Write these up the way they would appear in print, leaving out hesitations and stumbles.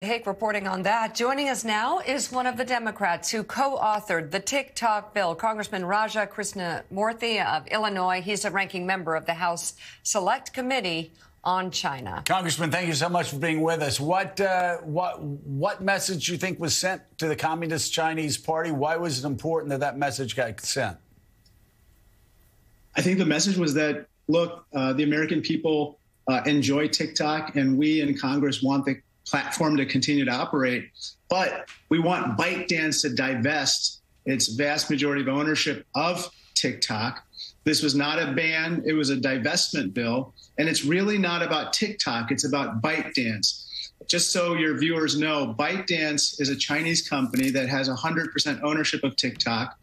Hake reporting on that. Joining us now is one of the Democrats who co-authored the TikTok bill, Congressman Krishnamoorthi of Illinois. He's a ranking member of the House Select Committee on China. Congressman, thank you so much for being with us. What message do you think was sent to the Communist Chinese Party? Why was it important that that message got sent? I think the message was that, look, the American people enjoy TikTok, and we in Congress want the platform to continue to operate, but we want ByteDance to divest its vast majority of ownership of TikTok. This was not a ban, it was a divestment bill, and it's really not about TikTok, it's about ByteDance. Just so your viewers know, ByteDance is a Chinese company that has 100% ownership of TikTok,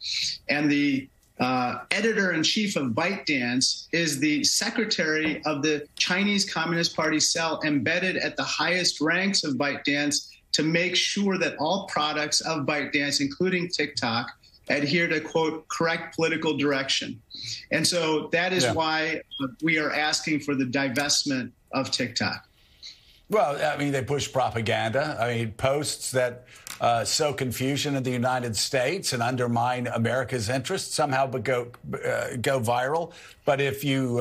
and the editor-in-chief of ByteDance is the secretary of the Chinese Communist Party cell embedded at the highest ranks of ByteDance to make sure that all products of ByteDance, including TikTok, adhere to, quote, correct political direction. And so that is why we are asking for the divestment of TikTok. Well, I mean, they push propaganda. I mean, posts that sow confusion in the United States and undermine America's interests somehow go viral. But if you,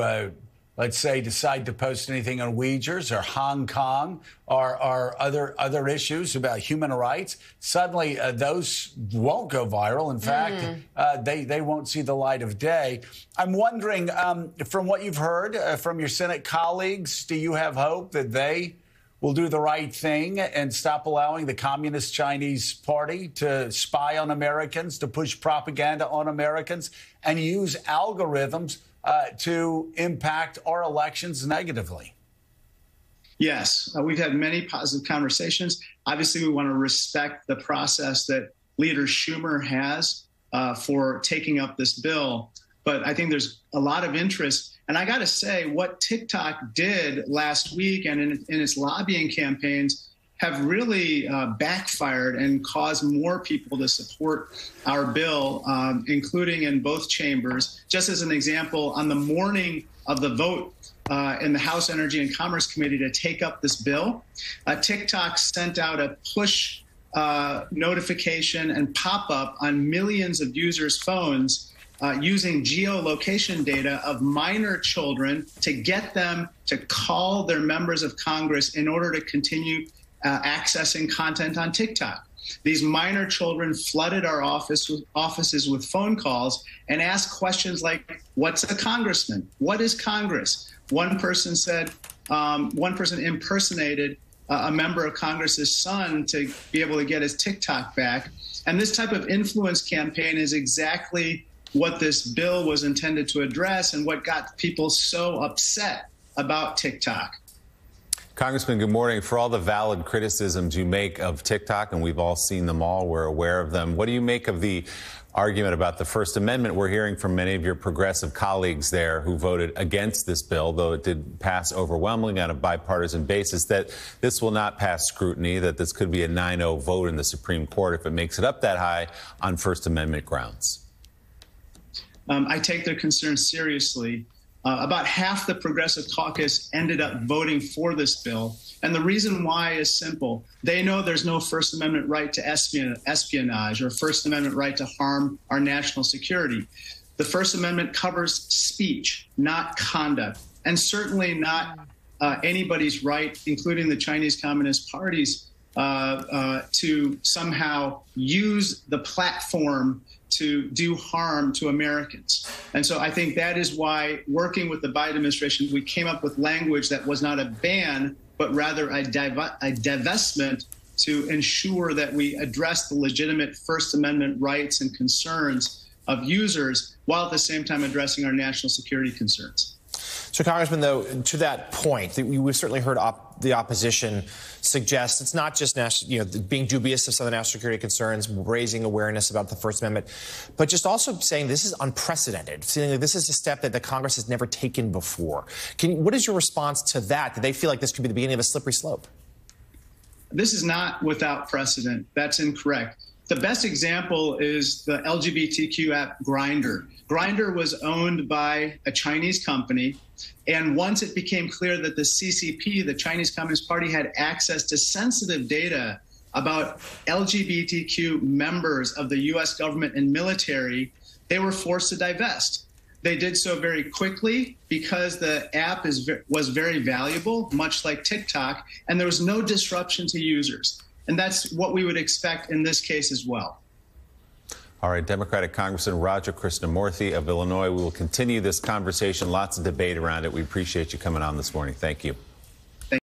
let's say, decide to post anything on Uyghurs or Hong Kong or other issues about human rights, suddenly those won't go viral. In fact, they won't see the light of day. I'm wondering, from what you've heard from your Senate colleagues, do you have hope that they will do the right thing and stop allowing the Communist Chinese Party to spy on Americans, to push propaganda on Americans, and use algorithms to impact our elections negatively? Yes, we've had many positive conversations. Obviously, we want to respect the process that Leader Schumer has for taking up this bill. But I think there's a lot of interest. And I got to say, what TikTok did last week and in its lobbying campaigns have really backfired and caused more people to support our bill, including in both chambers. Just as an example, on the morning of the vote in the House Energy and Commerce Committee to take up this bill, TikTok sent out a push notification and pop-up on millions of users' phones using geolocation data of minor children to get them to call their members of Congress in order to continue accessing content on TikTok. These minor children flooded our offices with phone calls and asked questions like, what's a congressman? What is Congress? One person said, one person impersonated a member of Congress's son to be able to get his TikTok back. And this type of influence campaign is exactly what this bill was intended to address and what got people so upset about TikTok. Congressman, good morning. For all the valid criticisms you make of TikTok, and we've all seen them all, we're aware of them, what do you make of the argument about the First Amendment? We're hearing from many of your progressive colleagues there who voted against this bill, though it did pass overwhelmingly on a bipartisan basis, that this will not pass scrutiny, that this could be a 9-0 vote in the Supreme Court if it makes it up that high on First Amendment grounds. I take their concerns seriously. About half the Progressive Caucus ended up voting for this bill. And the reason why is simple. They know there's no First Amendment right to espionage or First Amendment right to harm our national security. The First Amendment covers speech, not conduct, and certainly not anybody's right, including the Chinese Communist Party's, to somehow use the platform to do harm to Americans. And so I think that is why, working with the Biden administration, we came up with language that was not a ban, but rather a divestment to ensure that we address the legitimate First Amendment rights and concerns of users while at the same time addressing our national security concerns. So, Congressman, though, to that point, we've certainly heard the opposition suggest it's not just being dubious of some of the national security concerns, raising awareness about the First Amendment, but just also saying this is unprecedented, saying that this is a step that the Congress has never taken before. What is your response to that? Do they feel like this could be the beginning of a slippery slope? This is not without precedent. That's incorrect. The best example is the LGBTQ app Grindr. Grindr was owned by a Chinese company. And once it became clear that the CCP, the Chinese Communist Party, had access to sensitive data about LGBTQ members of the U.S. government and military, they were forced to divest. They did so very quickly because the app was very valuable, much like TikTok, and there was no disruption to users. And that's what we would expect in this case as well. All right, Democratic Congressman Raja Krishnamoorthi of Illinois. We will continue this conversation. Lots of debate around it. We appreciate you coming on this morning. Thank you.